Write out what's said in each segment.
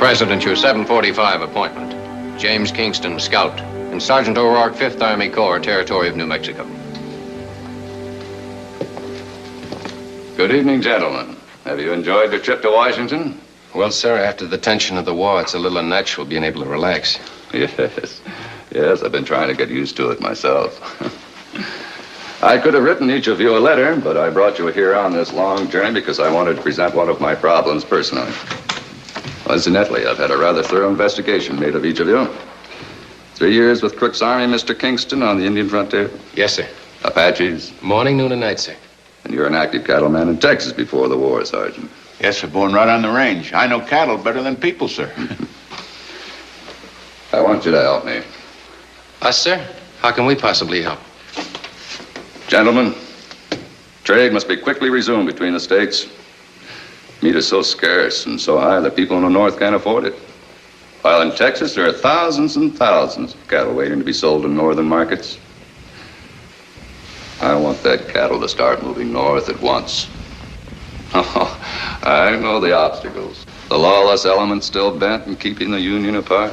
President, your 7:45 appointment. James Kingston, Scout, in Sergeant O'Rourke, 5th Army Corps, Territory of New Mexico. Good evening, gentlemen. Have you enjoyed your trip to Washington? Well, sir, after the tension of the war, it's a little unnatural being able to relax. Yes, I've been trying to get used to it myself. I could have written each of you a letter, but I brought you here on this long journey because I wanted to present one of my problems personally. Incidentally, I've had a rather thorough investigation made of each of you. 3 years with Crook's Army, Mr. Kingston, on the Indian frontier. Yes, sir. Apaches. Morning, noon, and night, sir. And you're an active cattleman in Texas before the war, Sergeant. Yes, sir, born right on the range. I know cattle better than people, sir. I want you to help me. Us, sir? How can we possibly help? Gentlemen, trade must be quickly resumed between the states. Meat is so scarce and so high that people in the north can't afford it. While in Texas, there are thousands and thousands of cattle waiting to be sold in northern markets. I want that cattle to start moving north at once. Oh, I know the obstacles. The lawless elements still bent in keeping the Union apart.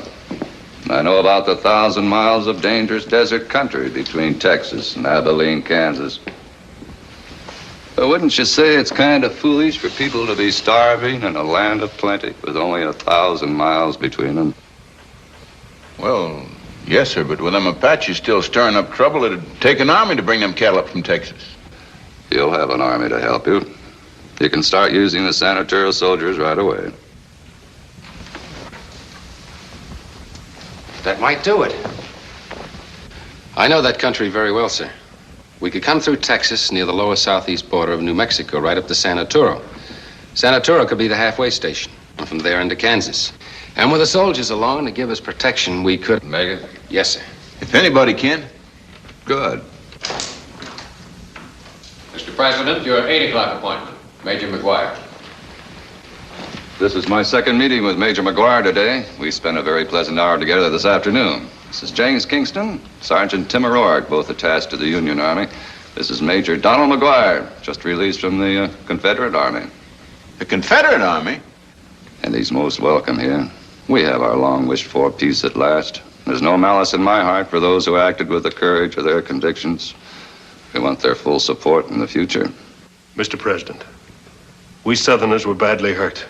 I know about the 1,000 miles of dangerous desert country between Texas and Abilene, Kansas. But wouldn't you say it's kind of foolish for people to be starving in a land of plenty with only 1,000 miles between them? Well, yes, sir, but with them Apaches still stirring up trouble, it'd take an army to bring them cattle up from Texas. You'll have an army to help you. You can start using the San Arturo soldiers right away. That might do it. I know that country very well, sir. We could come through Texas near the lower southeast border of New Mexico, right up to San Arturo. San Arturo could be the halfway station, and from there into Kansas. And with the soldiers along to give us protection, we could... Make it? Yes, sir. If anybody can. Good. Mr. President, your 8 o'clock appointment. Major McGuire. This is my second meeting with Major McGuire today. We spent a very pleasant hour together this afternoon. This is James Kingston, Sergeant Tim O'Rourke, both attached to the Union Army. This is Major Donald McGuire, just released from the Confederate Army. The Confederate Army? And he's most welcome here. We have our long wished-for peace at last. There's no malice in my heart for those who acted with the courage of their convictions. We want their full support in the future. Mr. President, we Southerners were badly hurt.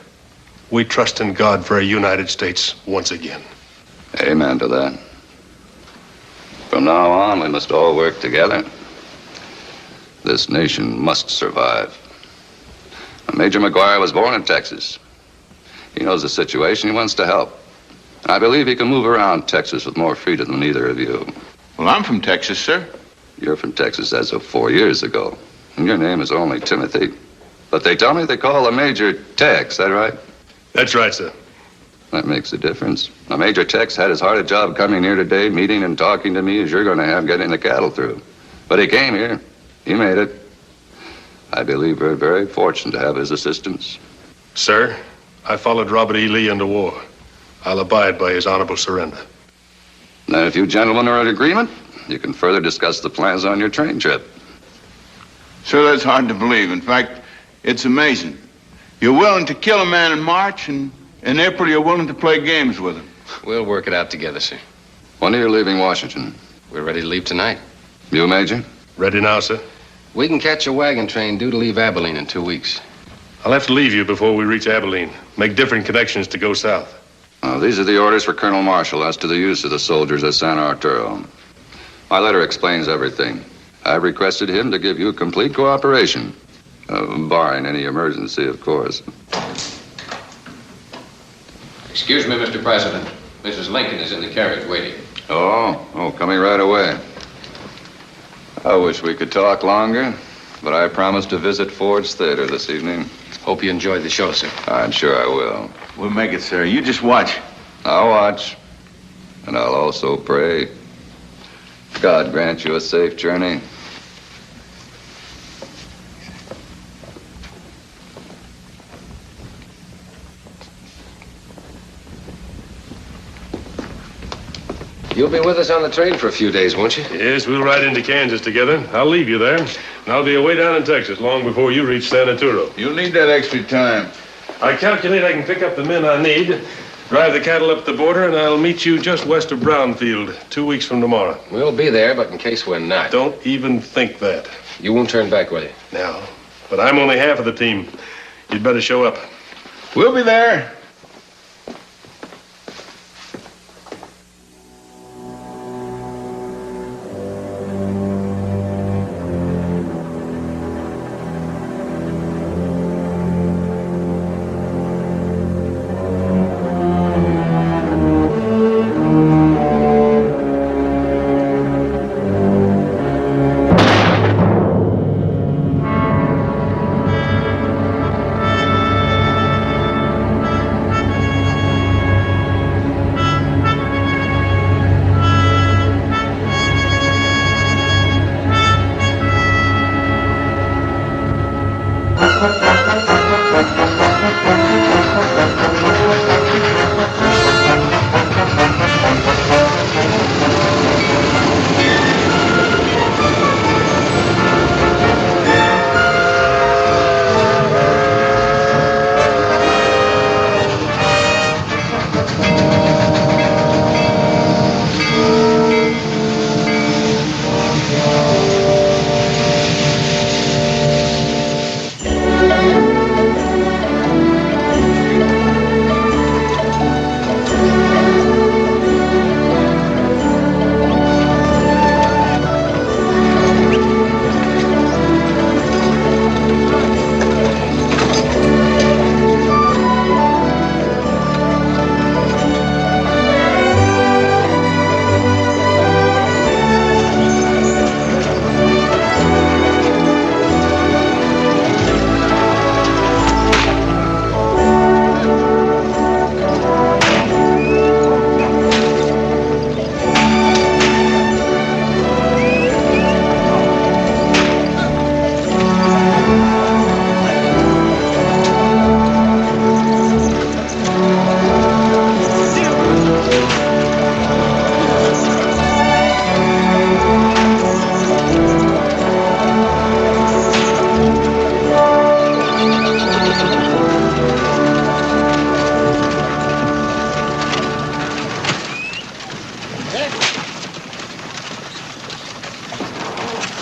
We trust in God for a United States once again. Amen to that. From now on, we must all work together. This nation must survive. Major McGuire was born in Texas. He knows the situation. He wants to help. I believe he can move around Texas with more freedom than either of you. Well, I'm from Texas, sir. You're from Texas as of 4 years ago. And your name is only Timothy. But they tell me they call the Major Tex, is that right? That's right, sir. That makes a difference. A Major Tex had as hard a job coming here today, meeting and talking to me, as you're going to have getting the cattle through. But he came here. He made it. I believe we're very fortunate to have his assistance. Sir, I followed Robert E. Lee into war. I'll abide by his honorable surrender. Now, if you gentlemen are in agreement, you can further discuss the plans on your train trip. Sir, that's hard to believe. In fact, it's amazing. You're willing to kill a man in March, and in April you're willing to play games with him. We'll work it out together, sir. When are you leaving Washington? We're ready to leave tonight. You, Major? Ready now, sir? We can catch a wagon train due to leave Abilene in 2 weeks. I'll have to leave you before we reach Abilene. Make different connections to go south. These are the orders for Colonel Marshall as to the use of the soldiers at San Arturo. My letter explains everything. I've requested him to give you complete cooperation, barring any emergency, of course. Excuse me, Mr. President. Mrs. Lincoln is in the carriage waiting. Oh, coming right away. I wish we could talk longer, but I promised to visit Ford's Theater this evening. Hope you enjoyed the show, sir. I'm sure I will. We'll make it, sir. You just watch. I'll watch, and I'll also pray. God grant you a safe journey. You'll be with us on the train for a few days, won't you? Yes, we'll ride into Kansas together. I'll leave you there. And I'll be away down in Texas long before you reach San Arturo. You'll need that extra time. I calculate I can pick up the men I need. Drive the cattle up the border, and I'll meet you just west of Brownfield 2 weeks from tomorrow. We'll be there, but in case we're not. Don't even think that. You won't turn back, will you? No, but I'm only half of the team. You'd better show up. We'll be there.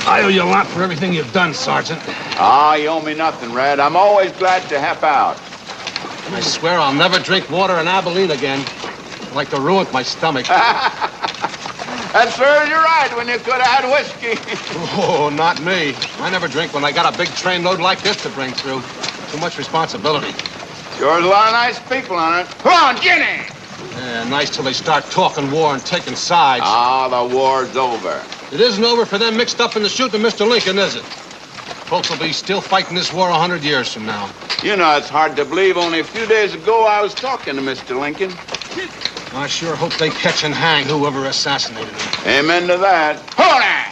I owe you a lot for everything you've done, Sergeant. Ah, you owe me nothing, Red. I'm always glad to help out. I swear I'll never drink water in Abilene again. I'd like to ruin my stomach. That serves you right when you could have had whiskey. Oh, not me. I never drink when I got a big train load like this to bring through. Too much responsibility. Sure, there's a lot of nice people on it. Come on, Ginny! Yeah, nice till they start talking war and taking sides. Ah, the war's over. It isn't over for them mixed up in the shooting of Mr. Lincoln, is it? Folks will be still fighting this war 100 years from now. You know, it's hard to believe only a few days ago I was talking to Mr. Lincoln. I sure hope they catch and hang whoever assassinated him. Amen to that. Hola!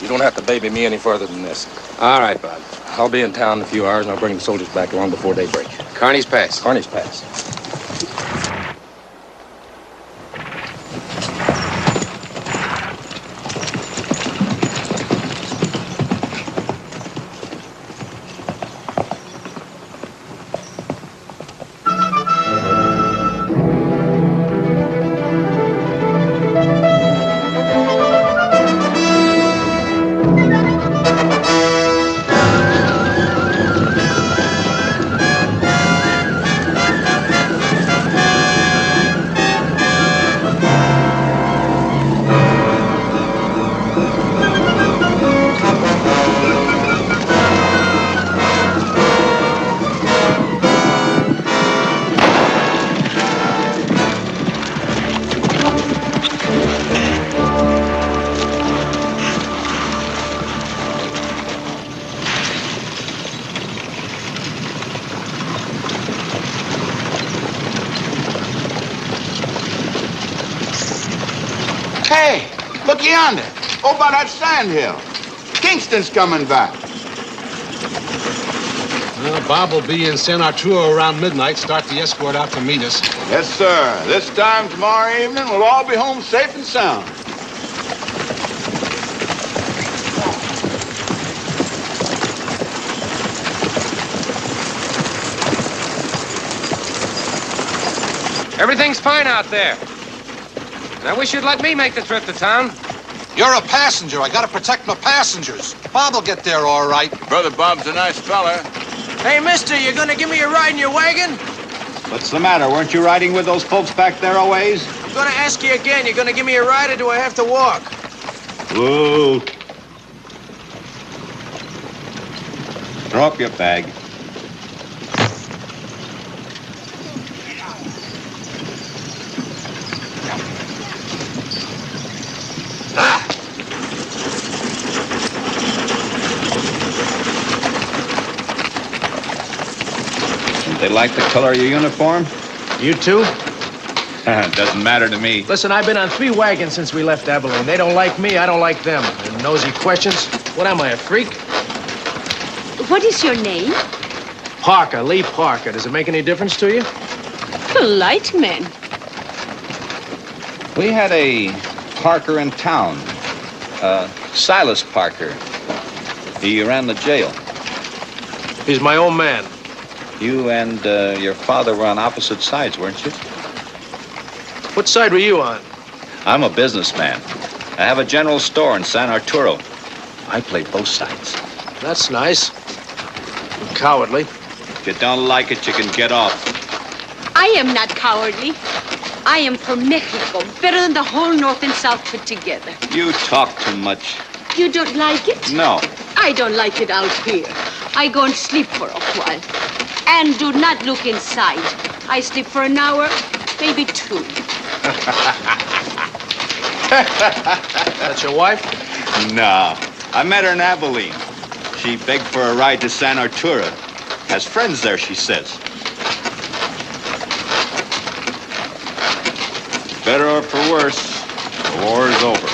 You don't have to baby me any further than this. All right, Bob. I'll be in town in a few hours, and I'll bring the soldiers back along before daybreak. Kearney's Pass. Kearney's Pass. Hey, look yonder. Over by that sand hill. Kingston's coming back. Well, Bob will be in San Arturo around midnight, start the escort out to meet us. Yes, sir. This time tomorrow evening, we'll all be home safe and sound. Everything's fine out there. And I wish you'd let me make the trip to town. You're a passenger. I gotta protect my passengers. Bob will get there all right. Brother Bob's a nice fella. Hey, mister, you gonna give me a ride in your wagon? What's the matter? Weren't you riding with those folks back there always? I'm gonna ask you again. You gonna give me a ride or do I have to walk? Whoa. Throw up your bag. They like the color of your uniform? You too? Doesn't matter to me. Listen, I've been on 3 wagons since we left Abilene. They don't like me, I don't like them. And nosy questions? What am I, a freak? What is your name? Parker, Lee Parker. Does it make any difference to you? Polite man. We had a Parker in town. Silas Parker. He ran the jail. He's my old man. You and your father were on opposite sides, weren't you? What side were you on? I'm a businessman. I have a general store in San Arturo. I play both sides. That's nice. And cowardly. If you don't like it, you can get off. I am not cowardly. I am from Mexico, better than the whole North and South put together. You talk too much. You don't like it? No. I don't like it out here. I go and sleep for a while. And do not look inside. I sleep for an hour, maybe 2. That's your wife? No. I met her in Abilene. She begged for a ride to San Arturo. Has friends there, she says. Better or for worse, the war is over.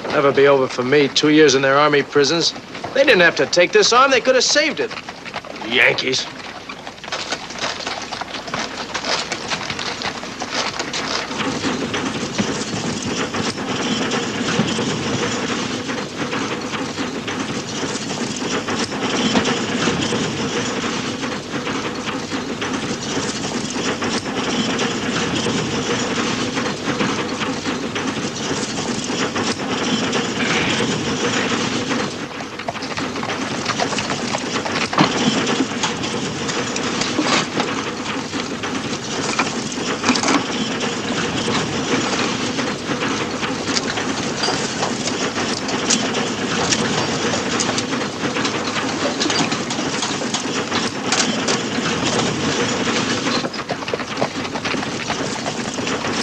Never be over for me. 2 years in their army prisons. They didn't have to take this on. They could have saved it. Yankees.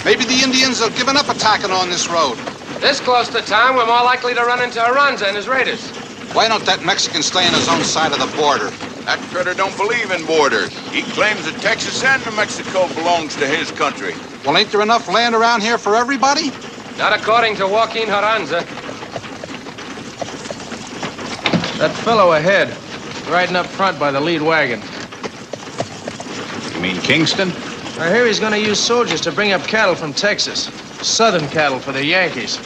Maybe the Indians have given up attacking on this road. This close to town, we're more likely to run into Aranza and his raiders. Why don't that Mexican stay on his own side of the border? That critter don't believe in borders. He claims that Texas and New Mexico belongs to his country. Well, ain't there enough land around here for everybody? Not according to Joaquin Aranza. That fellow ahead, riding up front by the lead wagon. You mean Kingston? I hear he's going to use soldiers to bring up cattle from Texas. Southern cattle for the Yankees.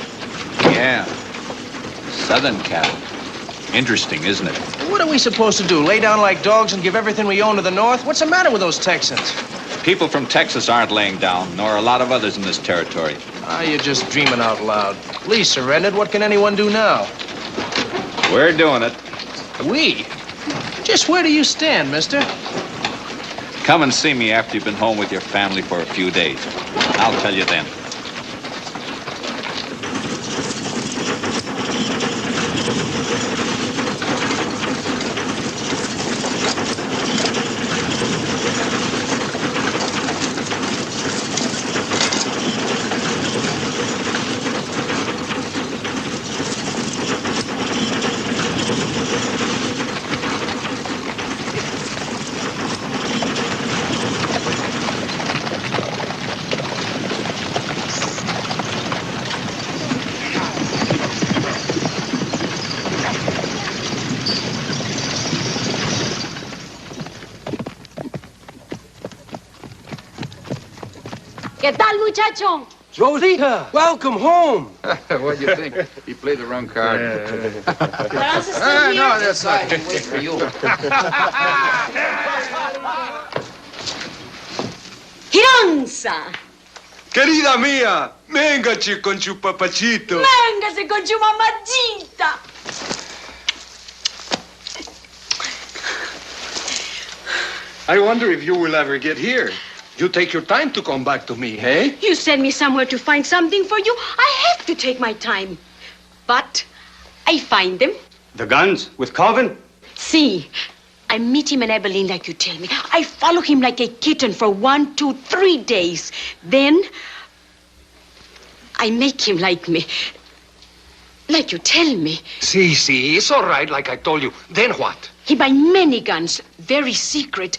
Yeah. Southern cattle. Interesting, isn't it? What are we supposed to do? Lay down like dogs and give everything we own to the North? What's the matter with those Texans? People from Texas aren't laying down, nor a lot of others in this territory. Ah, you're just dreaming out loud. Lee surrendered. What can anyone do now? We're doing it. We? Just where do you stand, mister? Come and see me after you've been home with your family for a few days. I'll tell you then. ¿Qué tal, muchacho? Rosita, welcome home. What do you think? You played the wrong card. Clarence is still here? No, that's not. Wait for you. Girons! panza. Querida mía, véngase con su papachito. Véngase con su mamacita. I wonder if you will ever get here. You take your time to come back to me, hey? You send me somewhere to find something for you. I have to take my time. But I find them. The guns with Calvin? See, I meet him in Abilene like you tell me. I follow him like a kitten for 1, 2, 3 days. Then I make him like me. Like you tell me. See, it's all right, like I told you. Then what? He buy many guns, very secret.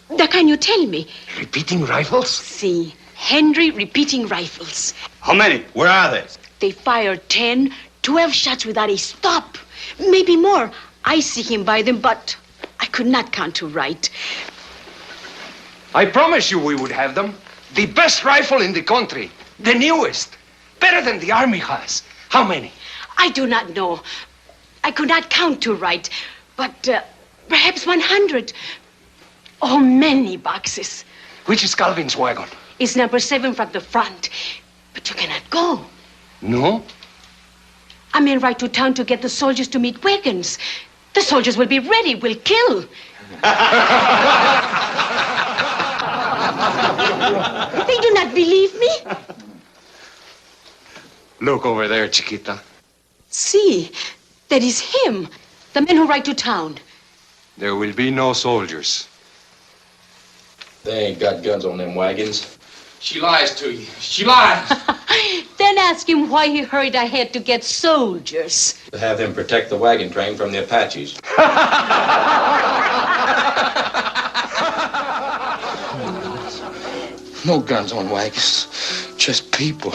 The kind you tell me. Repeating rifles? See, Henry repeating rifles. How many? Where are they? They fire 10, 12 shots without a stop. Maybe more. I see him buy them, but I could not count to right. I promise you we would have them. The best rifle in the country. The newest. Better than the Army has. How many? I do not know. I could not count to right. But perhaps 100. Oh, many boxes. Which is Calvin's wagon? It's number 7 from the front. But you cannot go. No? I mean, right to town to get the soldiers to meet wagons. The soldiers will be ready, will kill. They do not believe me. Look over there, Chiquita. See, that is him. The men who ride to town. There will be no soldiers. They ain't got guns on them wagons. She lies to you. She lies. Then ask him why he hurried ahead to get soldiers. To have them protect the wagon train from the Apaches. No guns on wagons. Just people.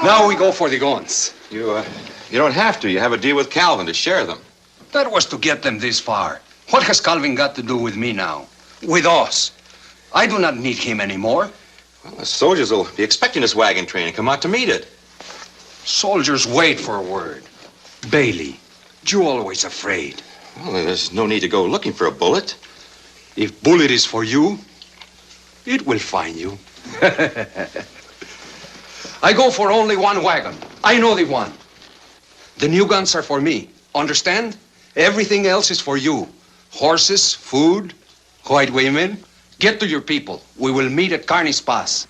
Now we go for the guns. You don't have to. You have a deal with Calvin to share them. That was to get them this far. What has Calvin got to do with me now? With us? I do not need him anymore. Well, the soldiers will be expecting this wagon train and come out to meet it. Soldiers wait for a word. Bailey, you always afraid. Well, there's no need to go looking for a bullet. If bullet is for you, it will find you. I go for only one wagon. I know the one. The new guns are for me. Understand? Everything else is for you. Horses, food, white women. Get to your people. We will meet at Carney's Pass.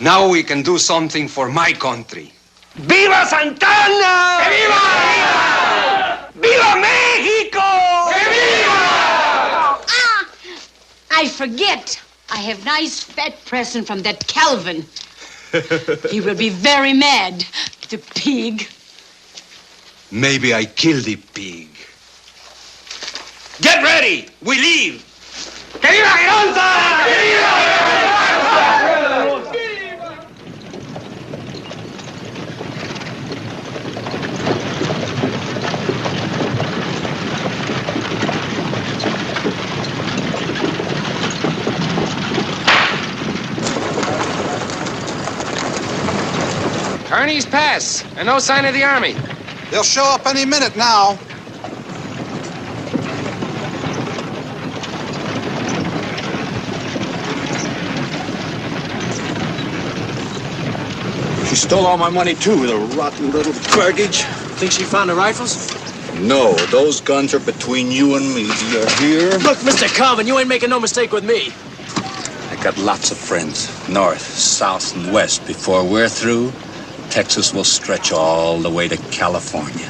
Now we can do something for my country. ¡Viva Santana! ¡Que viva! ¡Viva México! ¡Que viva! I forget. I have nice fat present from that Calvin. He will be very mad, the pig. Maybe I killed the pig. Get ready! We leave! ¡Que viva Gironza! ¡Que viva! Kearney's Pass, and no sign of the army. They'll show up any minute now. She stole all my money, too, the rotten little baggage. Think she found the rifles? No, those guns are between you and me. You're here. Look, Mr. Calvin, you ain't making no mistake with me. I got lots of friends, north, south, and west. Before we're through, Texas will stretch all the way to California.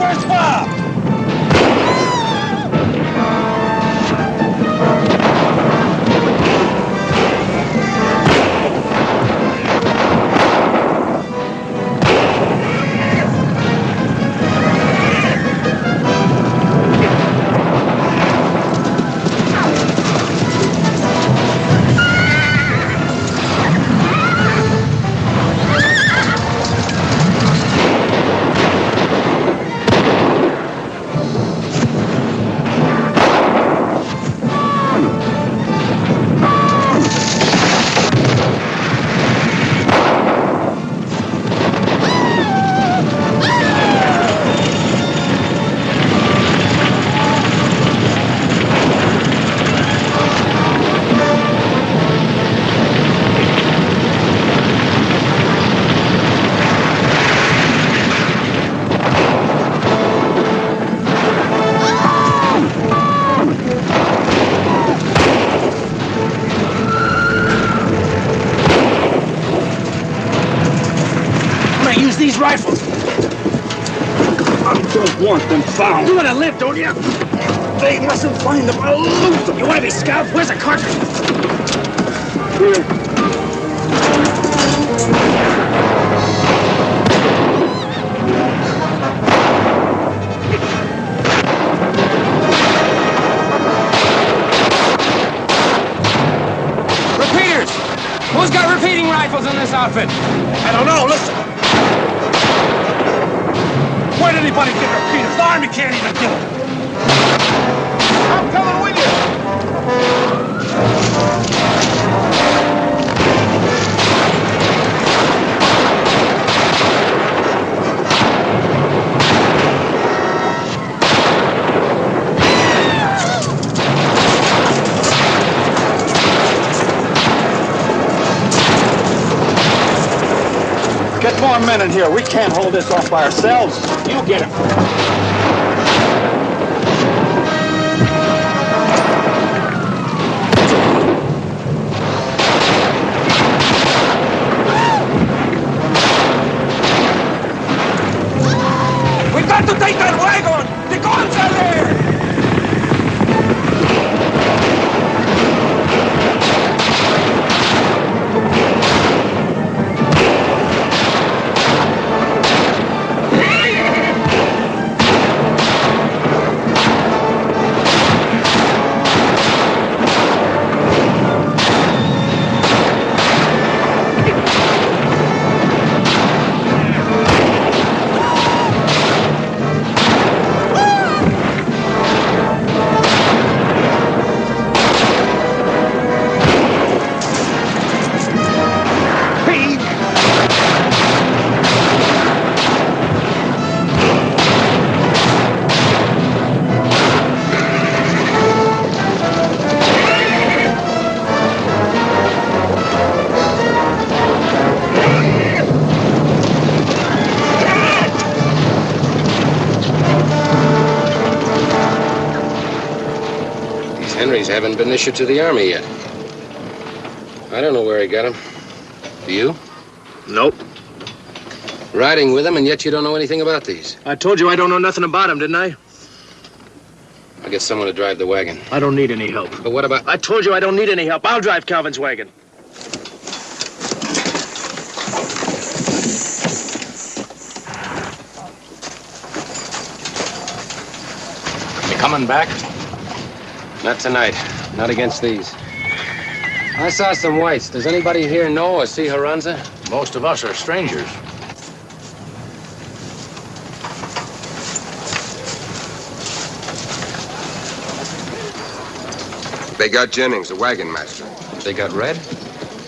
First bomb! These rifles. I don't want them found. You want to live, don't you? They mustn't find them. I'll loot them. You want to be scalped? Where's the cartridge? Here. Repeaters! Who's got repeating rifles in this outfit? I don't know. Listen. Where did anybody get repeaters? The Army can't even do it. I'm coming with you. Get more men in here. We can't hold this off by ourselves. You get him. We've got to take that wagon! The guns are there! Henrys haven't been issued to the Army yet. I don't know where he got them. Do you? Nope. Riding with him, and yet you don't know anything about these. I told you I don't know nothing about him, didn't I? I'll get someone to drive the wagon. I don't need any help. But what about... I told you I don't need any help. I'll drive Calvin's wagon. You coming back? Not tonight. Not against these. I saw some whites. Does anybody here know or see Haranza? Most of us are strangers. They got Jennings, the wagon master. They got Red?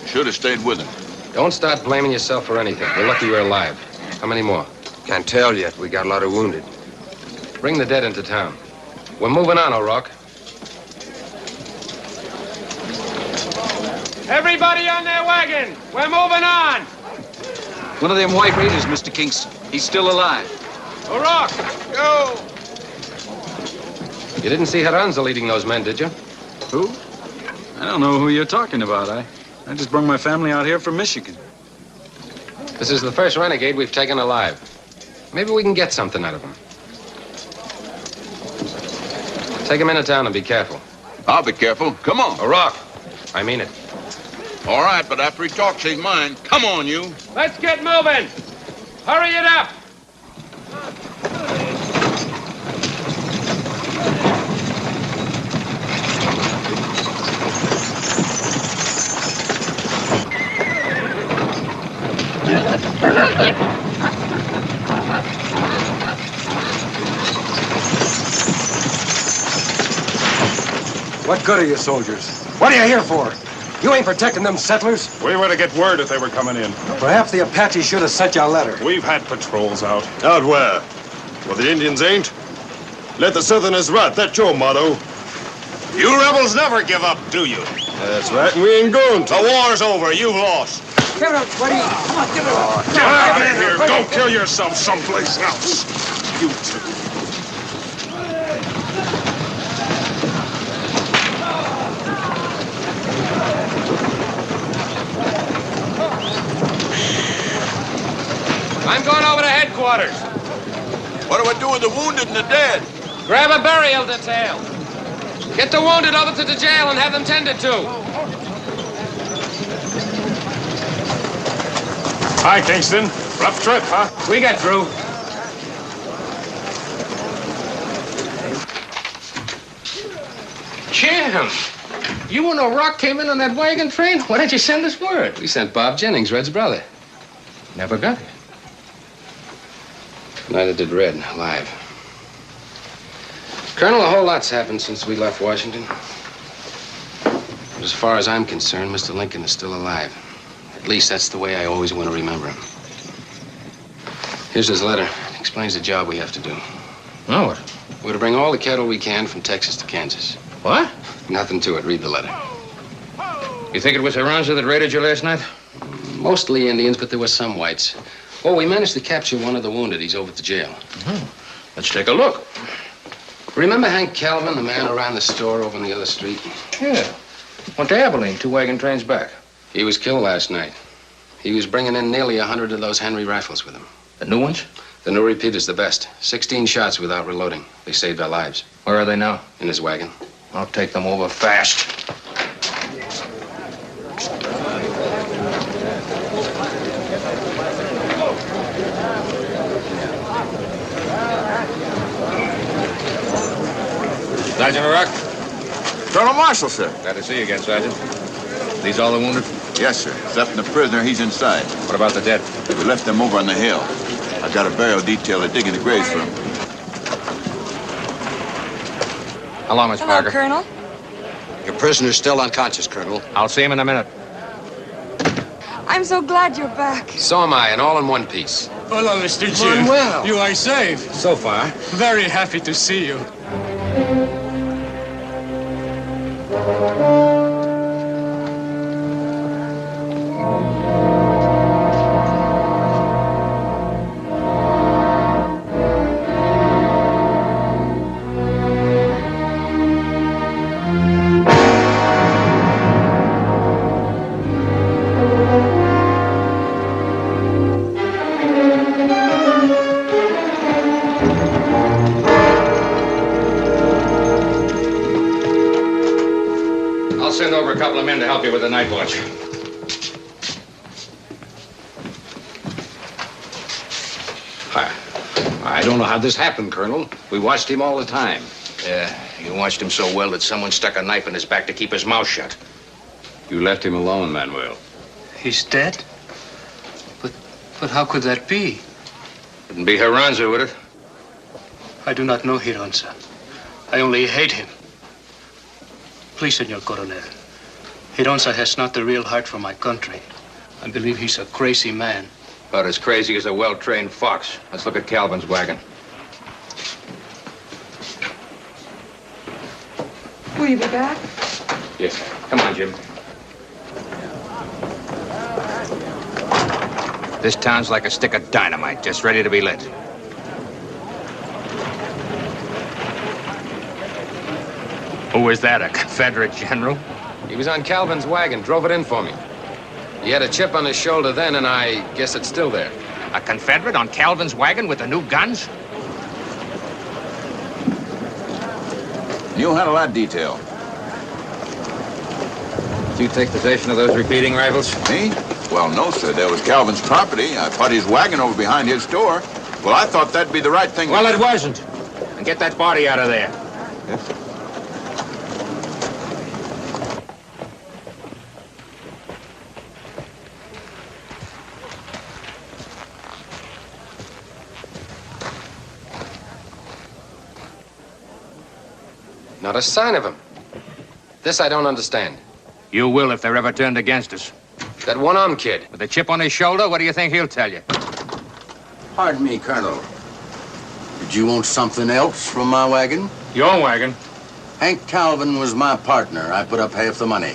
Should have stayed with him. Don't start blaming yourself for anything. We're lucky you're alive. How many more? Can't tell yet. We got a lot of wounded. Bring the dead into town. We're moving on, O'Rourke. Everybody on their wagon! We're moving on! One of them white raiders, Mr. Kingston. He's still alive. O'Rourke! Go! You didn't see Haranza leading those men, did you? Who? I don't know who you're talking about. I just brought my family out here from Michigan. This is the first renegade we've taken alive. Maybe we can get something out of him. Take him into town and be careful. I'll be careful. Come on. A rock. I mean it. All right, but after he talks his mind, come on, you. Let's get moving. Hurry it up. What good are you soldiers? What are you here for? You ain't protecting them settlers? We were to get word if they were coming in. Perhaps the Apache should have sent you a letter. We've had patrols out. Out where? Well, the Indians ain't. Let the Southerners rot. That's your motto. You rebels never give up, do you? That's right, and we ain't going to. The war's over. You've lost. Give it up, buddy. Come on, give it up. Get out of here. Go kill yourself someplace else. You two. I'm going over to headquarters. What do I do with the wounded and the dead? Grab a burial detail. Get the wounded over to the jail and have them tended to. Hi, Kingston. Rough trip, huh? We get through. Jim, you and O'Rourke came in on that wagon train? Why didn't you send us word? We sent Bob Jennings, Red's brother. Never got it. Neither did Red, alive. Colonel, a whole lot's happened since we left Washington. But as far as I'm concerned, Mr. Lincoln is still alive. At least that's the way I always want to remember him. Here's his letter. It explains the job we have to do. Oh, what? We're to bring all the cattle we can from Texas to Kansas. What? Nothing to it. Read the letter. You think it was Aranza that raided you last night? Mostly Indians, but there were some whites. Oh, we managed to capture one of the wounded. He's over at the jail. Mm-hmm. Let's take a look. Remember Hank Calvin, the man who ran the store over on the other street? Yeah. Went to Abilene, 2 wagon trains back. He was killed last night. He was bringing in nearly 100 of those Henry rifles with him. The new ones? The new repeater's the best. 16 shots without reloading. They saved our lives. Where are they now? In his wagon. I'll take them over fast. Sergeant O'Rourke? Colonel Marshall, sir. Glad to see you again, Sergeant. These all the wounded? Yes, sir. Except the prisoner, he's inside. What about the dead? We left them over on the hill. I got a burial detail. They're digging the graves for them. How long, Miss Parker? Colonel. Your prisoner's still unconscious, Colonel. I'll see him in a minute. I'm so glad you're back. So am I, and all in one piece. Hello, Mr. Jim. Manuel. You are safe. So far. Very happy to see you. I'll send over a couple of men to help you with the night watch. I don't know how this happened, Colonel. We watched him all the time. Yeah, you watched him so well that someone stuck a knife in his back to keep his mouth shut. You left him alone, Manuel. He's dead? But how could that be? Wouldn't be Haranza, would it? I do not know Hironza. I only hate him. Please, Senor Coronel. Hironza has not the real heart for my country. I believe he's a crazy man. About as crazy as a well-trained fox. Let's look at Calvin's wagon. Will you be back? Yes. Come on, Jim. This town's like a stick of dynamite, just ready to be lit. Who is that, a Confederate general? He was on Calvin's wagon, drove it in for me. He had a chip on his shoulder then, and I guess it's still there. A Confederate on Calvin's wagon with the new guns? You'll handle that detail. Did you take possession of those repeating rifles? Me? Well, no, sir. That was Calvin's property. I put his wagon over behind his store. Well, I thought that'd be the right thing. Well, it wasn't. And get that body out of there. Yes, sir. Not a sign of him. This I don't understand. You will if they're ever turned against us. That one-armed kid. With a chip on his shoulder, what do you think he'll tell you? Pardon me, Colonel. Did you want something else from my wagon? Your wagon? Hank Calvin was my partner. I put up half the money.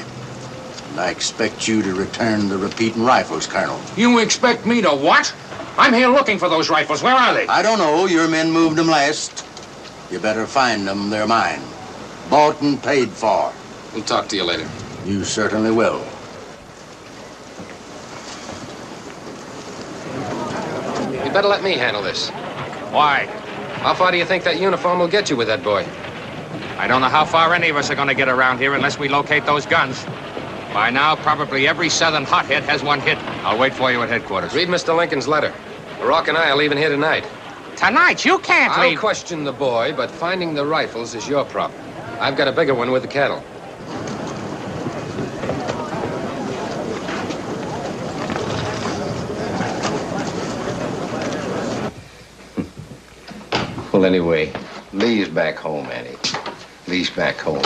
And I expect you to return the repeating rifles, Colonel. You expect me to what? I'm here looking for those rifles. Where are they? I don't know. Your men moved them last. You better find them. They're mine. Bought and paid for. We'll talk to you later. You certainly will. You better let me handle this. Why? How far do you think that uniform will get you with that boy? I don't know how far any of us are going to get around here unless we locate those guns. By now, probably every southern hothead has one hit. I'll wait for you at headquarters. Read Mr. Lincoln's letter. Rock and I are leaving here tonight. Tonight? You can't leave. I'll question the boy, but finding the rifles is your problem. I've got a bigger one with the cattle. Well, anyway, Lee's back home, Annie. Lee's back home.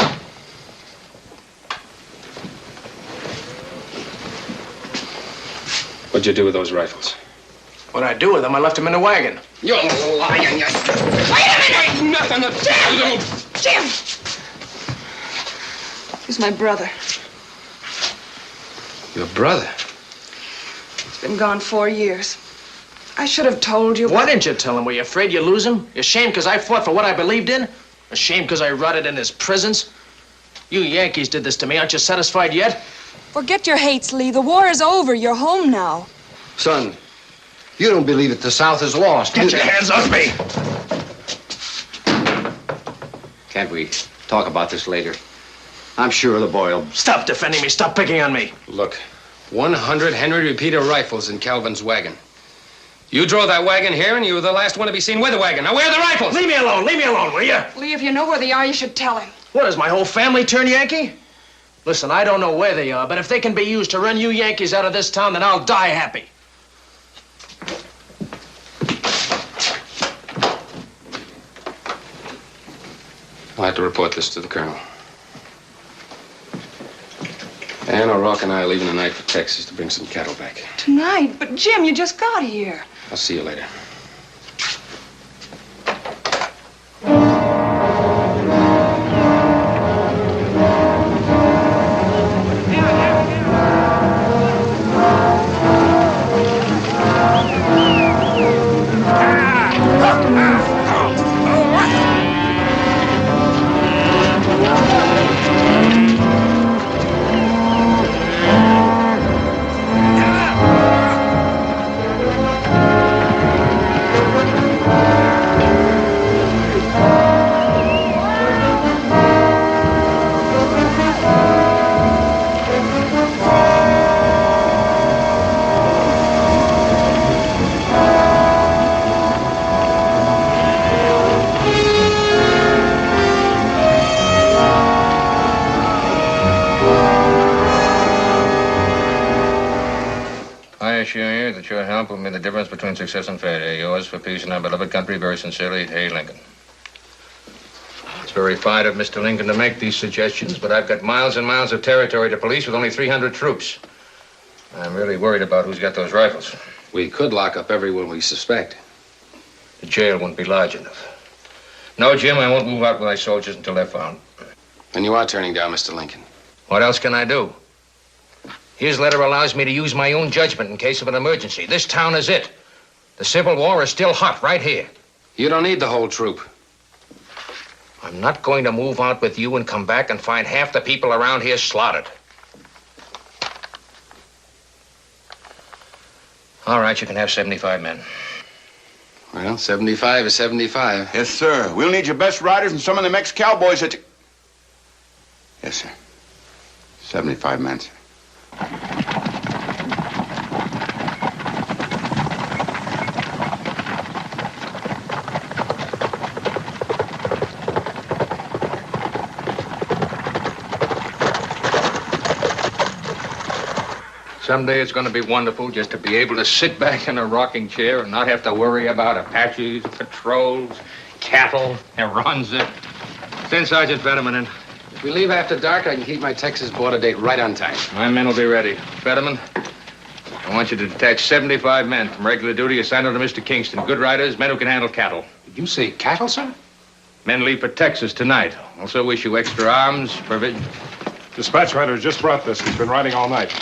What'd you do with those rifles? What'd I do with them? I left them in the wagon. You're lying. Wait a minute! Nothing to Jim! He's my brother. Your brother? He's been gone 4 years. I should have told you. Why didn't you tell him? Were you afraid you'd lose him? You ashamed because I fought for what I believed in? Ashamed because I rotted in his prisons? You Yankees did this to me. Aren't you satisfied yet? Forget your hates, Lee. The war is over. You're home now. Son, you don't believe that the South is lost. Get your hands off me! Can't we talk about this later? I'm sure the boy will... Stop defending me. Stop picking on me. Look, 100 Henry repeater rifles in Calvin's wagon. You drove that wagon here, and you were the last one to be seen with the wagon. Now, where are the rifles? Leave me alone. Leave me alone, will you? Lee, if you know where they are, you should tell him. What, does my whole family turn Yankee? Listen, I don't know where they are, but if they can be used to run you Yankees out of this town, then I'll die happy. I'll have to report this to the colonel. Ann O'Rourke and I are leaving tonight for Texas to bring some cattle back. Tonight? But, Jim, you just got here. I'll see you later. I assure you that your help will be the difference between success and failure. Yours for peace in our beloved country, very sincerely, A. Lincoln. It's very fine of Mr. Lincoln to make these suggestions, but I've got miles and miles of territory to police with only 300 troops. I'm really worried about who's got those rifles. We could lock up everyone we suspect. The jail won't be large enough. No, Jim, I won't move out with my soldiers until they're found. And you are turning down Mr. Lincoln. What else can I do? His letter allows me to use my own judgment in case of an emergency. This town is it. The Civil War is still hot right here. You don't need the whole troop. I'm not going to move out with you and come back and find half the people around here slaughtered. All right, you can have 75 men. Well, 75 is 75. Yes, sir. We'll need your best riders and some of the ex-cowboys that... Yes, sir. 75 men, sir. Someday it's going to be wonderful just to be able to sit back in a rocking chair and not have to worry about Apaches, patrols, cattle, and runs it. Send Sergeant Fetterman in. If we leave after dark, I can keep my Texas border date right on time. My men will be ready. Fetterman, I want you to detach 75 men from regular duty, assign them to Mr. Kingston. Good riders, men who can handle cattle. Did you say cattle, sir? Men leave for Texas tonight. Also issue extra arms, provisions. Dispatch rider just brought this. He's been riding all night.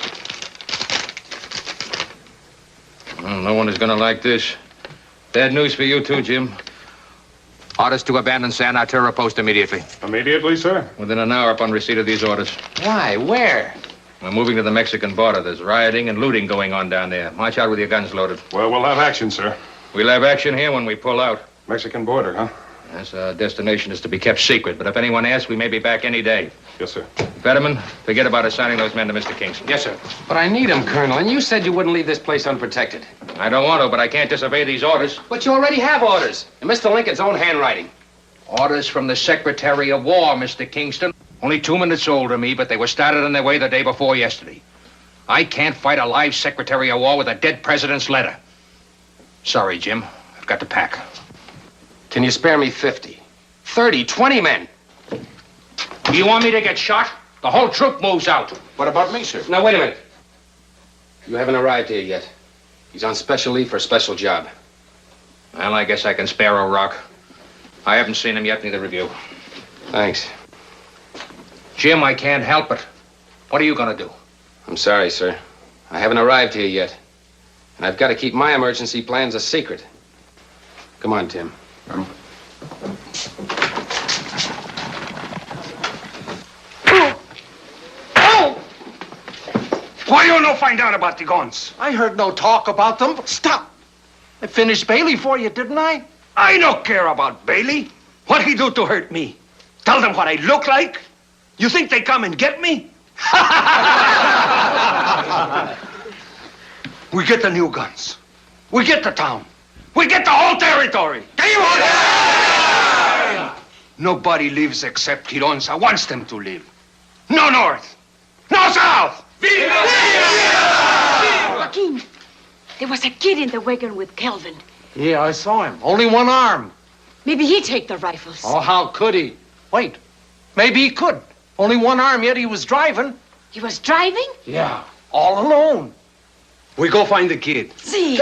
Well, no one is going to like this. Bad news for you, too, Jim. Orders to abandon San Arturo post immediately. Immediately, sir? Within an hour upon receipt of these orders. Why? Where? We're moving to the Mexican border. There's rioting and looting going on down there. March out with your guns loaded. Well, we'll have action, sir. We'll have action here when we pull out. Mexican border, huh? Yes, our destination is to be kept secret, but if anyone asks, we may be back any day. Yes, sir. Fetterman, forget about assigning those men to Mr. Kingston. Yes, sir. But I need them, Colonel, and you said you wouldn't leave this place unprotected. I don't want to, but I can't disobey these orders. But you already have orders, in Mr. Lincoln's own handwriting. Orders from the Secretary of War, Mr. Kingston. Only 2 minutes older than me, but they were started on their way the day before yesterday. I can't fight a live Secretary of War with a dead president's letter. Sorry, Jim. I've got to pack. Can you spare me 50? 30, 20 men? You want me to get shot? The whole troop moves out. What about me, sir? Now, wait a minute. You haven't arrived here yet. He's on special leave for a special job. Well, I guess I can spare a rock. I haven't seen him yet, neither have you. Thanks. Jim, I can't help it. What are you going to do? I'm sorry, sir. I haven't arrived here yet. And I've got to keep my emergency plans a secret. Come on, Tim. Why you no find out about the guns? I heard no talk about them, but stop. I finished Bailey for you, didn't I? I don't care about Bailey. What he do to hurt me? Tell them what I look like? You think they come and get me? We get the new guns. We get the town. We get the whole territory. Nobody lives except Quironza wants them to live. No north. No south. Joaquin, there was a kid in the wagon with Kelvin. Yeah, I saw him. Only one arm. Maybe he'd take the rifles. Oh, how could he? Wait. Maybe he could. Only one arm, yet he was driving. He was driving? Yeah, all alone. We go find the kid. See.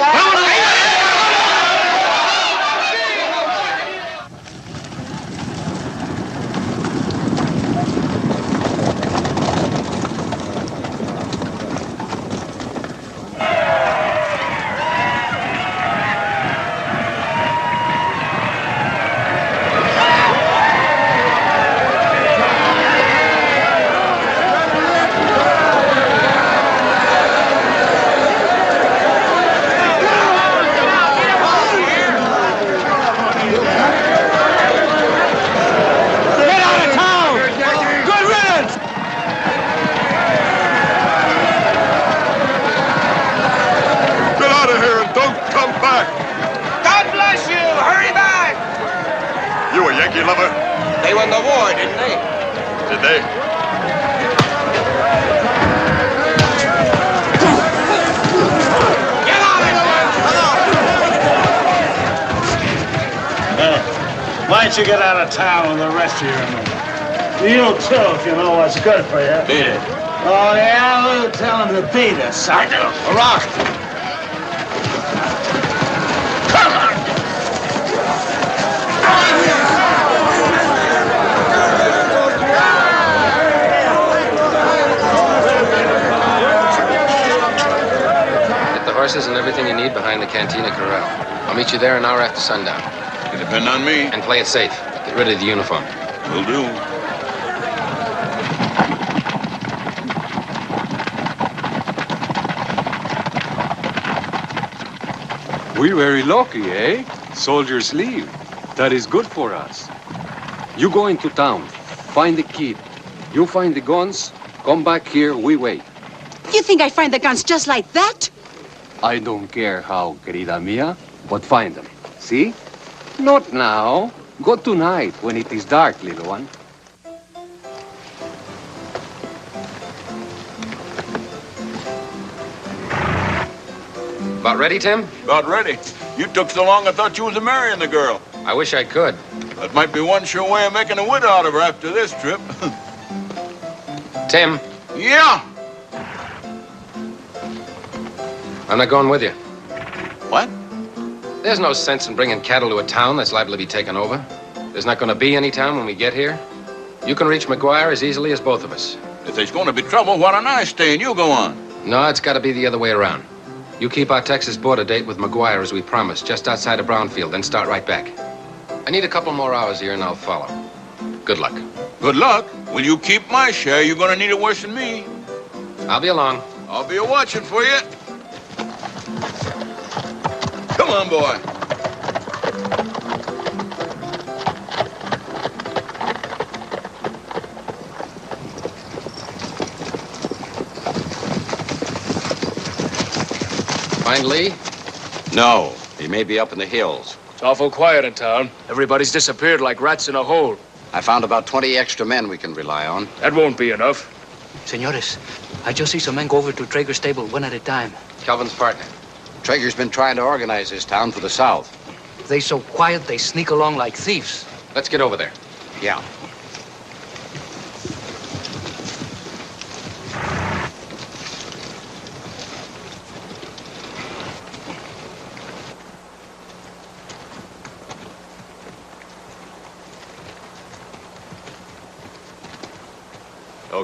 They won the war, didn't they? Did they? Get out of here! Why don't you get out of town with the rest of your men? You too, if you know what's good for you. Beat it. Oh, yeah? We'll tell him to beat us. I do. A rock. Horses and everything you need behind the Cantina Corral. I'll meet you there an hour after sundown. You depend on me. And play it safe. Get rid of the uniform. Will do. We're very lucky, eh? Soldiers leave. That is good for us. You go into town, find the kid. You find the guns, come back here, we wait. You think I find the guns just like that? I don't care how, querida mia, but find them. See? Not now. Go tonight when it is dark, little one. About ready, Tim? About ready. You took so long I thought you was marrying the girl. I wish I could. That might be one sure way of making a widow out of her after this trip. Tim, Yeah. I'm not going with you. What? There's no sense in bringing cattle to a town that's liable to be taken over. There's not going to be any town when we get here. You can reach McGuire as easily as both of us. If there's going to be trouble, why don't I stay and you go on? No, it's got to be the other way around. You keep our Texas border date with McGuire as we promised, just outside of Brownfield, then start right back. I need a couple more hours here and I'll follow. Good luck. Good luck. Will you keep my share? You're going to need it worse than me. I'll be along. I'll be watching for you. Come on, boy. Find Lee? No, he may be up in the hills. It's awful quiet in town. Everybody's disappeared like rats in a hole. I found about 20 extra men we can rely on. That won't be enough. Senores, I just see some men go over to Traeger's stable one at a time. Calvin's partner. Traeger's been trying to organize this town for the South. They so quiet, they sneak along like thieves. Let's get over there. Yeah.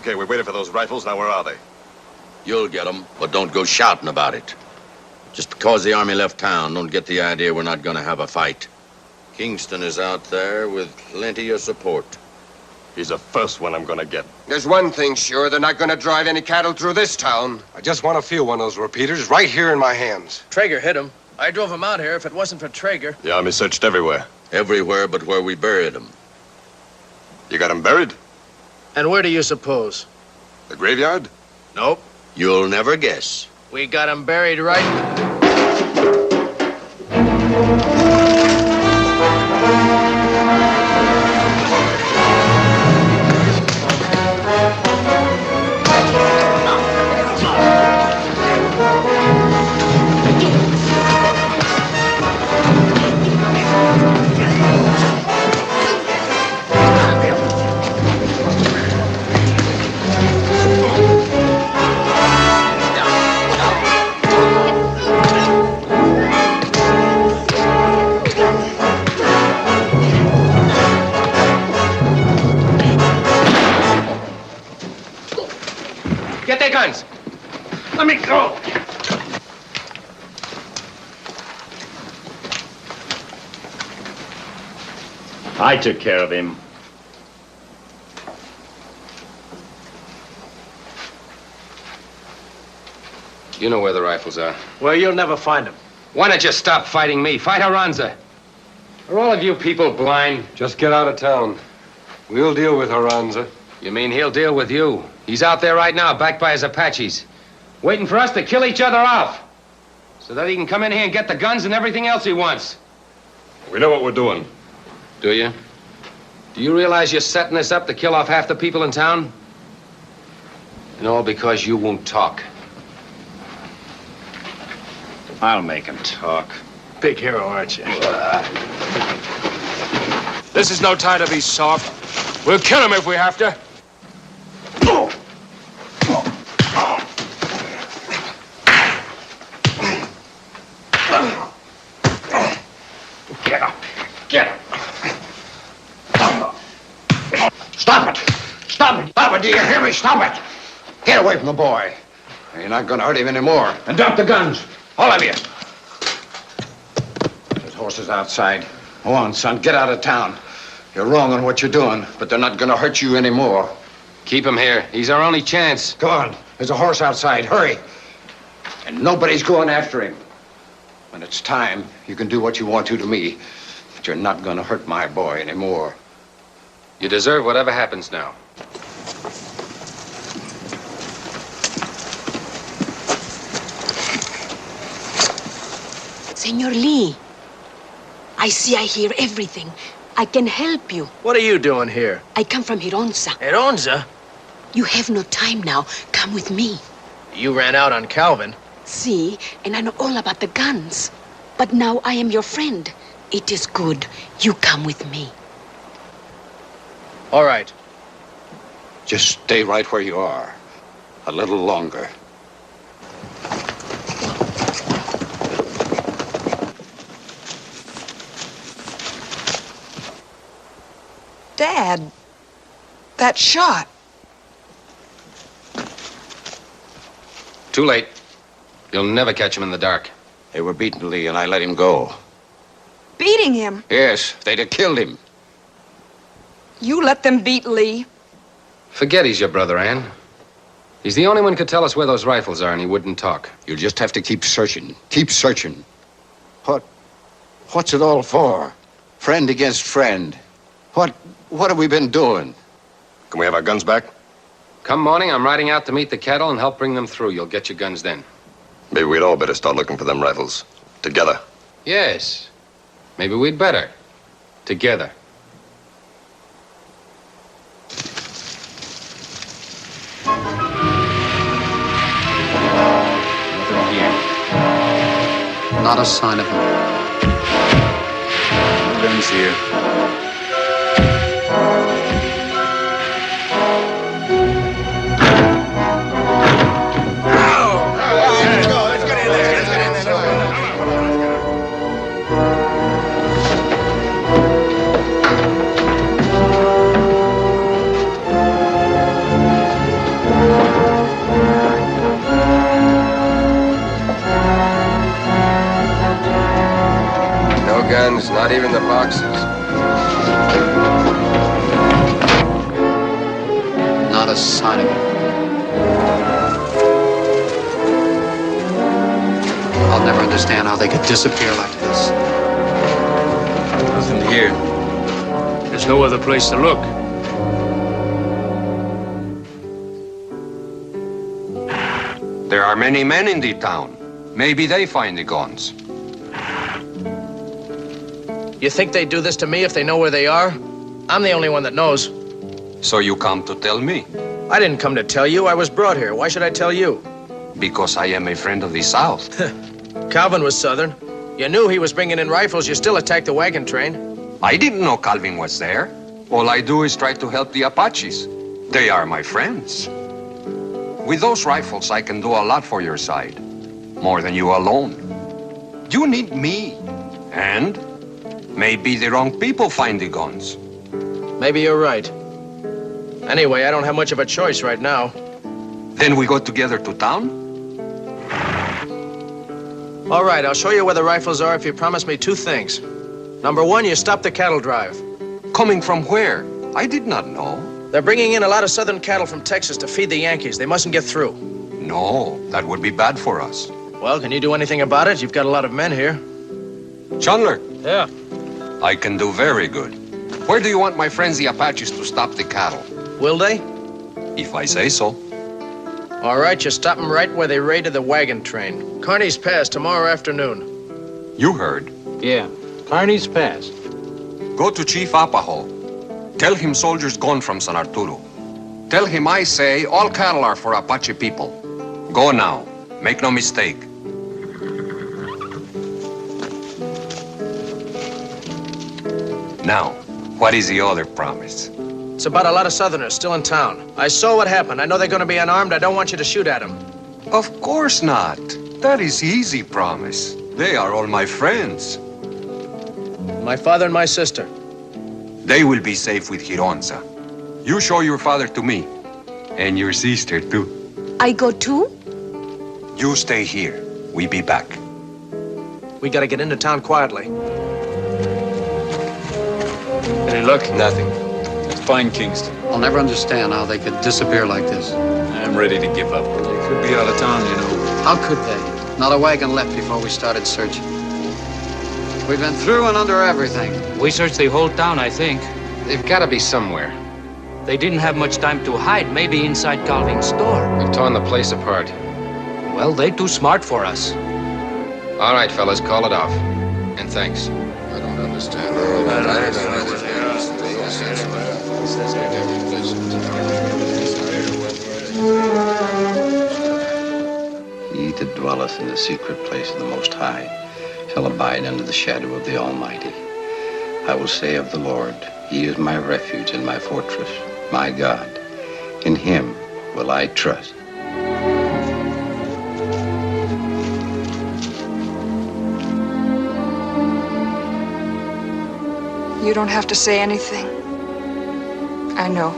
Okay, we waited for those rifles. Now, where are they? You'll get them, but don't go shouting about it. Just because the Army left town, don't get the idea we're not going to have a fight. Kingston is out there with plenty of support. He's the first one I'm going to get. There's one thing sure, they're not going to drive any cattle through this town. I just want to feel one of those repeaters right here in my hands. Traeger hit him. I drove him out here. If it wasn't for Traeger. The Army searched everywhere. Everywhere but where we buried him. You got him buried? And where do you suppose? The graveyard? Nope. You'll never guess. We got him buried right... Get their guns. Let me go. I took care of him. You know where the rifles are. Well, you'll never find them. Why don't you stop fighting me? Fight Aranza. Are all of you people blind? Just get out of town. We'll deal with Aranza. You mean he'll deal with you? He's out there right now, backed by his Apaches, waiting for us to kill each other off, so that he can come in here and get the guns and everything else he wants. We know what we're doing. Do you? Do you realize you're setting this up to kill off half the people in town? And all because you won't talk. I'll make him talk. Big hero, aren't you? This is no time to be soft. We'll kill him if we have to. Get up. Get up. Stop it! Stop it! Stop it! Do you hear me? Stop it! Get away from the boy. You're not going to hurt him anymore. And drop the guns. All of you. There's horses outside. Go on, son. Get out of town. You're wrong on what you're doing, but they're not going to hurt you anymore. Keep him here. He's our only chance. Go on. There's a horse outside. Hurry. And nobody's going after him. When it's time, you can do what you want to me, but you're not going to hurt my boy anymore. You deserve whatever happens now. Senor Lee. I see, I hear everything. I can help you. What are you doing here? I come from Hironza. Hironza? You have no time now. Come with me. You ran out on Calvin. See, and I know all about the guns. But now I am your friend. It is good. You come with me. All right. Just stay right where you are. A little longer. Dad, that shot. Too late. You'll never catch him in the dark. They were beating Lee, and I let him go. Beating him? Yes, they'd have killed him. You let them beat Lee? Forget he's your brother, Ann. He's the only one who could tell us where those rifles are, and he wouldn't talk. You'll just have to keep searching. Keep searching. What's it all for? Friend against friend. What have we been doing? Can we have our guns back? Come morning, I'm riding out to meet the cattle and help bring them through. You'll get your guns then. Maybe we'd all better start looking for them rifles. Together. Yes. Maybe we'd better. Together. Nothing here. Not a sign of him. No guns here. Guns, not even the boxes. Not a sign of him. I'll never understand how they could disappear like this. Nothing here. There's no other place to look. There are many men in the town. Maybe they find the guns. You think they'd do this to me if they know where they are? I'm the only one that knows. So you come to tell me? I didn't come to tell you. I was brought here. Why should I tell you? Because I am a friend of the South. Calvin was Southern. You knew he was bringing in rifles. You still attacked the wagon train. I didn't know Calvin was there. All I do is try to help the Apaches. They are my friends. With those rifles, I can do a lot for your side. More than you alone. You need me. And maybe the wrong people find the guns. Maybe you're right. Anyway, I don't have much of a choice right now. Then we go together to town? All right, I'll show you where the rifles are if you promise me two things. Number one, you stop the cattle drive. Coming from where? I did not know. They're bringing in a lot of southern cattle from Texas to feed the Yankees. They mustn't get through. No, that would be bad for us. Well, can you do anything about it? You've got a lot of men here. Chandler. Yeah? I can do very good. Where do you want my friends the Apaches to stop the cattle? Will they? If I say so. All right, you stop them right where they raided the wagon train. Kearney's Pass tomorrow afternoon. You heard. Yeah, Kearney's Pass. Go to Chief Apache. Tell him soldiers gone from San Arturo. Tell him I say all cattle are for Apache people. Go now. Make no mistake. Now, what is the other promise? It's about a lot of Southerners still in town. I saw what happened. I know they're going to be unarmed. I don't want you to shoot at them. Of course not. That is easy promise. They are all my friends. My father and my sister. They will be safe with Hironza. You show your father to me. And your sister, too. I go too? You stay here. We be back. We gotta get into town quietly. Any luck? Nothing. Let's find Kingston. I'll never understand how they could disappear like this. I'm ready to give up. They could be out of town, you know. How could they? Not a wagon left before we started searching. We've been through and under everything. We searched the whole town, I think. They've got to be somewhere. They didn't have much time to hide. Maybe inside Calvin's store. We've torn the place apart. Well, they too smart for us. All right, fellas, call it off. And thanks. I don't understand. He that dwelleth in the secret place of the Most High shall abide under the shadow of the Almighty. I will say of the Lord, He is my refuge and my fortress, my God. In Him will I trust. You don't have to say anything. I know.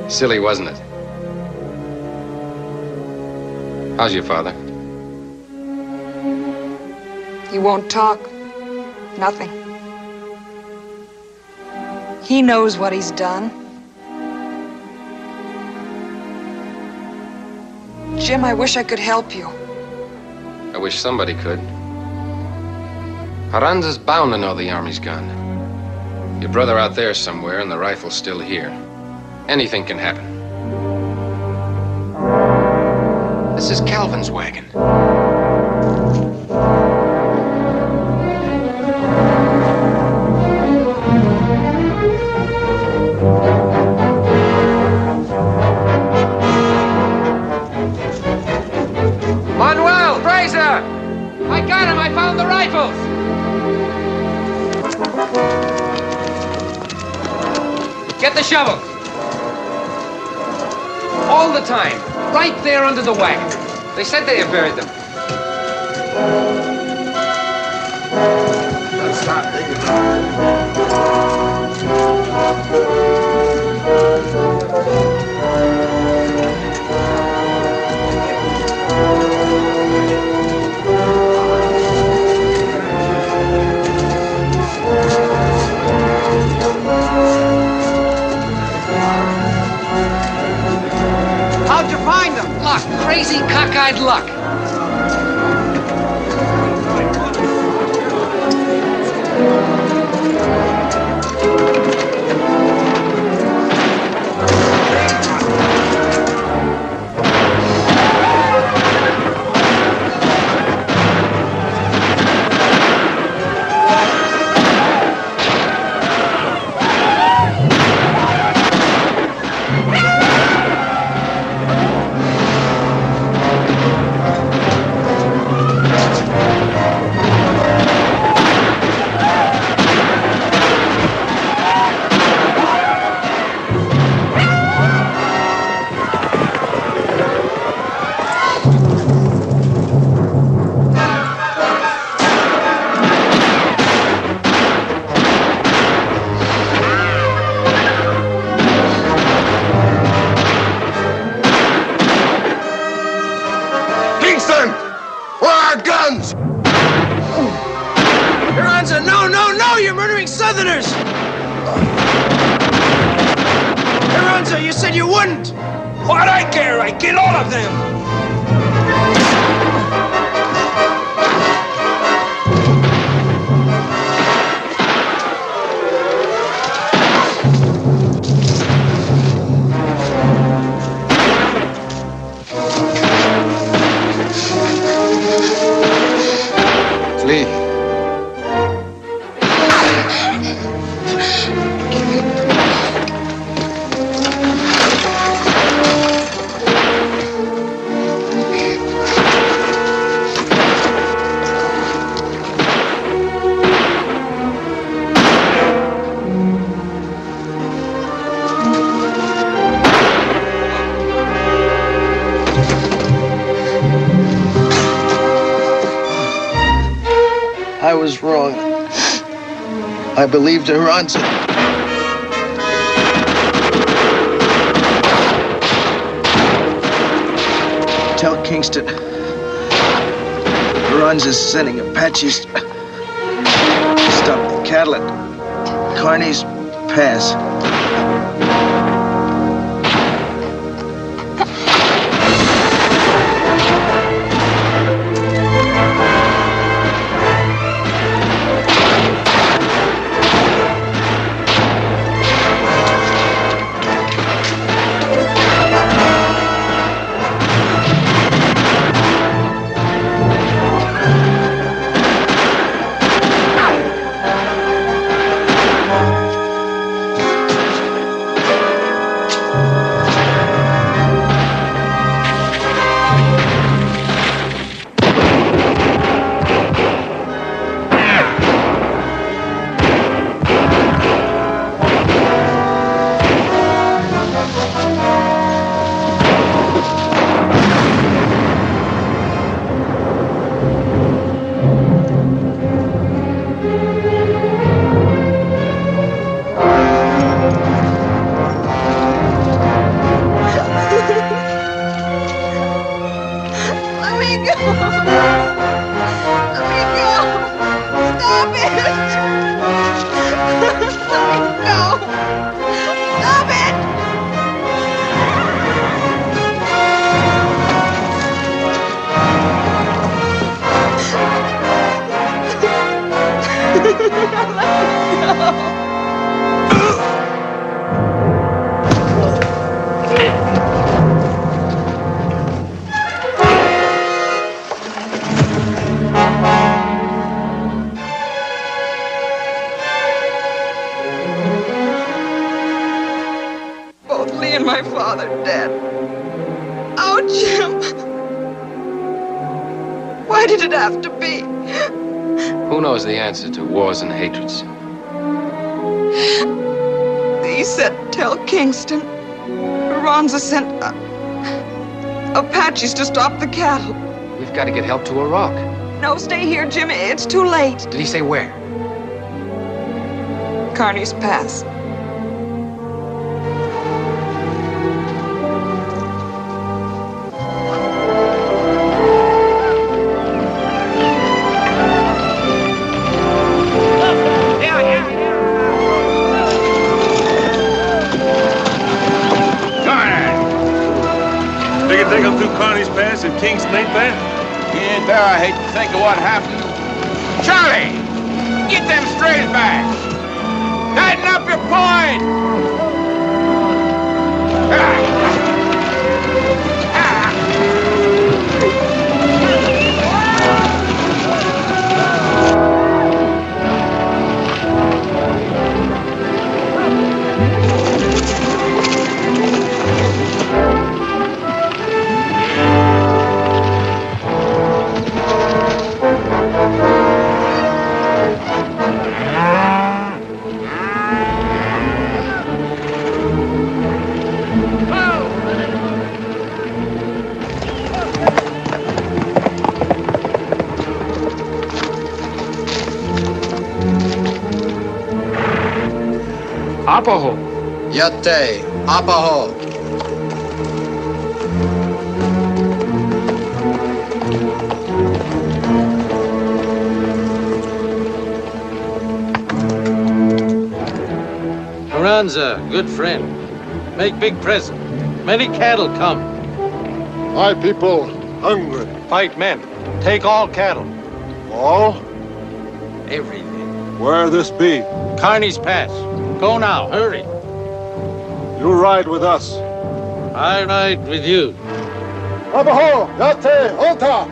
Silly, wasn't it? How's your father? He won't talk. Nothing. He knows what he's done. Jim, I wish I could help you. I wish somebody could. Aranza's bound to know the army's gone. Your brother out there somewhere and the rifle's still here. Anything can happen. This is Calvin's wagon. Manuel! Fraser! I got him! I found the rifles! Get the shovel! All the time. Right there under the wagon. They said they had buried them. Let's stop digging. How'd you find them? Luck. Crazy cockeyed luck. Kingston! Where are our guns? Aranza, no, no, no! You're murdering Southerners! Aranza, you said you wouldn't! What I care? I kill all of them! Flee. I was wrong. I believed Aranza. Tell Kingston. Aranza's sending Apaches to stop the cattle at Carney's Pass. and my father dead. Oh, Jim. Why did it have to be? Who knows the answer to wars and hatreds? He said, tell Kingston. Ronza sent Apaches to stop the cattle. We've got to get help to Iraq. No, stay here, Jim. It's too late. Did he say where? Kearney's Pass. Take them through Kearney's Pass and Kingston ain't there? He ain't there. I hate to think of what happened. Charlie! Get them strays back! Tighten up your point! Apache. Yate, Apache. Aranza, good friend. Make big present. Many cattle come. My people hungry. Fight men. Take all cattle. All? Everything. Where this be? Kearney's Pass. Go now, hurry. You ride with us. I ride with you. Abajo, Yate, Ota!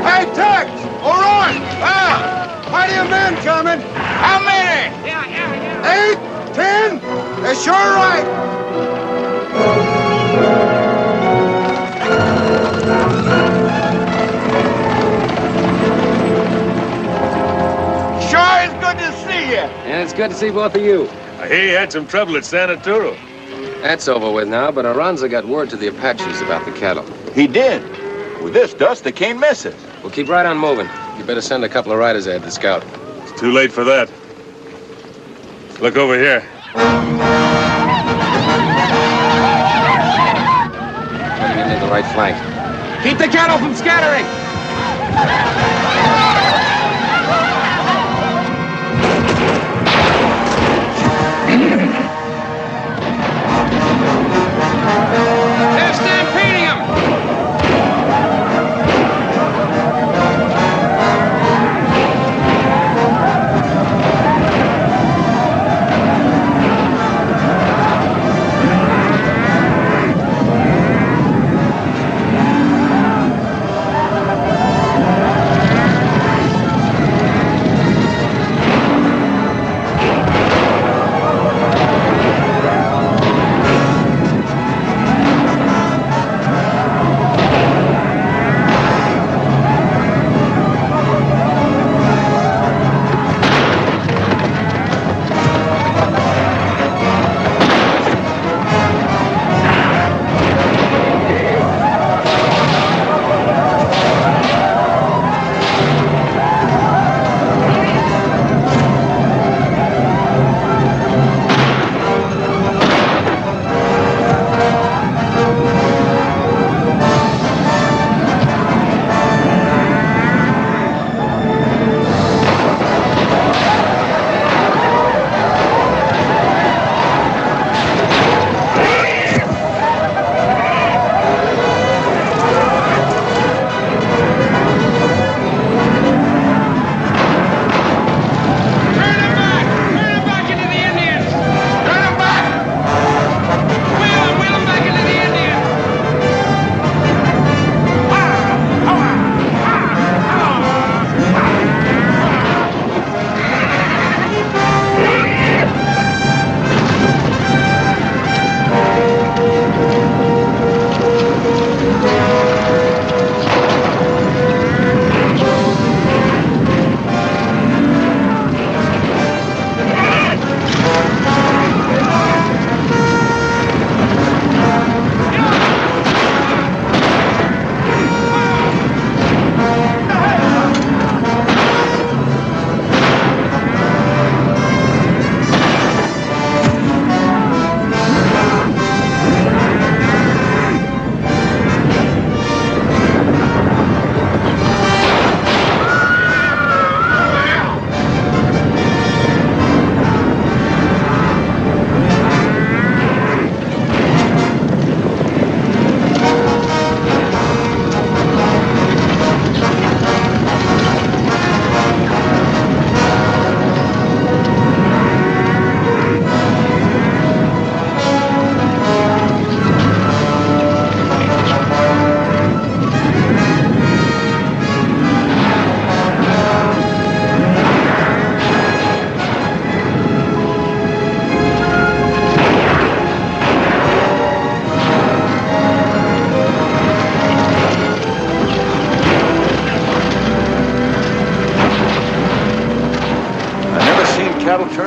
Hey, Tex! All right! Plenty of men coming. How many? 8? 10? They're sure right. Sure is good to see you. And it's good to see both of you. I hear you had some trouble at San Arturo. That's over with now, but Aranza got word to the Apaches about the cattle. He did. With this dust, they can't miss it. We'll keep right on moving. You better send a couple of riders ahead to scout. It's too late for that. Look over here. Cutting into the right flank. Keep the cattle from scattering. They're stampeding them!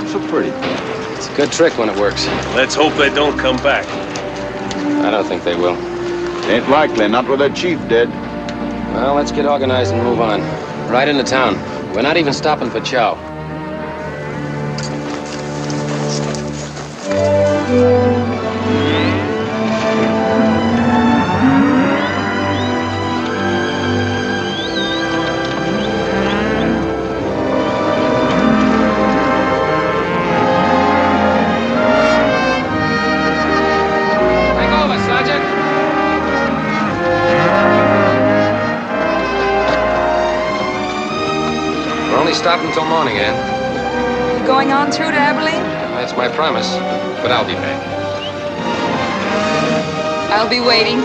so pretty? It's a good trick when it works. Let's hope they don't come back. I don't think they will. Ain't likely, not with their chief dead. Well, let's get organized and move on. Right into town. We're not even stopping for chow. Take over, Sergeant. We're only stopping till morning, Ann. You going on through to Abilene? That's my promise. But I'll be back. I'll be waiting.